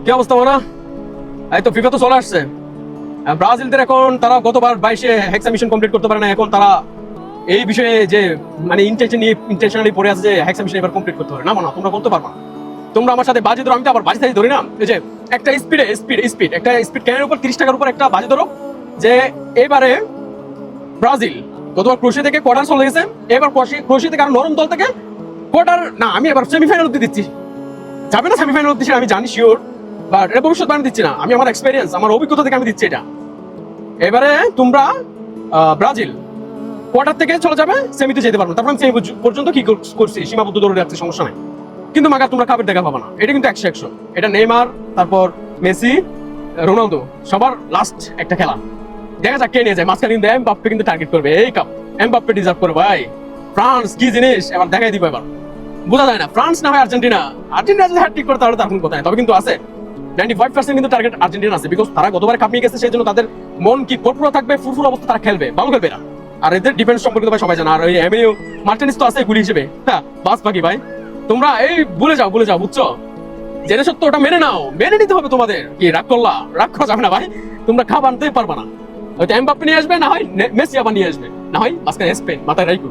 কি অবস্থা মানা? এই তো ফিফা তো চলে আসছে। ব্রাজিলদের এখন তারা গতবার 22-এ হেক্সা মিশন কমপ্লিট করতে পারে না, এখন তারা এই বিষয়ে যে মানে ইন্টেনশনালি পড়ে আছে যে হেক্সা মিশন এবার কমপ্লিট করতে পারে না। মানা তোমরা করতে পারবা না। তোমরা আমার সাথে বাজি ধরো, আমি তো আবার বাজি থাকি ধরি না। এই যে একটা স্পিড একটা স্পিড ক্যানের উপর 30 টাকার উপর একটা বাজি ধরো যে এবারে ব্রাজিল গতবার ক্রোয়েশিয়া থেকে কোয়ার্টার চলে গেছে, এবার ক্রোয়েশিয়া থেকে আর নরম দল থেকে কোয়ার্টার না, আমি এবার সেমিফাইনাল অব্দি দিচ্ছি। যাবে না সেমিফাইনাল অব্দি আমি জানি শিওর, বাট এটা ভবিষ্যৎবাণী দিচ্ছি না, আমি আমার এক্সপেরিয়েন্স আমার অভিজ্ঞতা থেকে আমি দিচ্ছি এটা। এবারে তোমরা ব্রাজিল কোয়ার্টার থেকে চলে যাবে, সেমিতে যেতে পারবো, তারপর আমি সেমি পর্যন্ত কি করছি সীমাবদ্ধ ধরে রাখছি, সমস্যা নাই। কিন্তু মাগার তোমরা কাপের দেখা পাবা না, এটা কিন্তু 100-100। এটা নেইমার, তারপর মেসি, রোনালদো সবার লাস্ট একটা খেলা, দেখা যাক কে নিয়ে যায়। মাঝখানে কিন্তু এমবাপ্পে কিন্তু টার্গেট করবে এই কাপ, এমবাপ্পে ডিজার্ভ করে ভাই। ফ্রান্স কি জিনিস এবার দেখাই দিব। এবার বোঝা যায় না ফ্রান্স না হয় আর্জেন্টিনা, আর্জেন্টিনা যদি হ্যাটট্রিক করে তাহলে তার কোনো কথা নাই, তবে কিন্তু আছে 95% কিন্তু টার্গেট আর্জেন্টিনা আছে, বিকজ তারা গতবার কাপ নিয়ে গেছে, সেই জন্য তাদের মন কি ফুরফুরা থাকবে, ফুরফুর অবস্থা তারা খেলবে, ভালো খেলবে না। আর এদের ডিফেন্স সম্পর্কে তো ভাই সবাই জানে, আর ওই এমিলিও মার্টিনেজ তো আছে গুলি হিসেবে, হ্যাঁ বাস বাকি ভাই। তোমরা এই ভুলে যাও বুঝছো, জেনে সত্য ওটা মেনে নাও, মেনে নিতে হবে তোমাদের। কি রাগ করা যাবে না ভাই, তোমরা খাবার আনতেই পারবা না। হয়তো এমবাপ্পে নিয়ে আসবে, না হয় মেসি আবার নিয়ে আসবে, না হয় মাঝখানে স্পেন, মাথায় রাখো।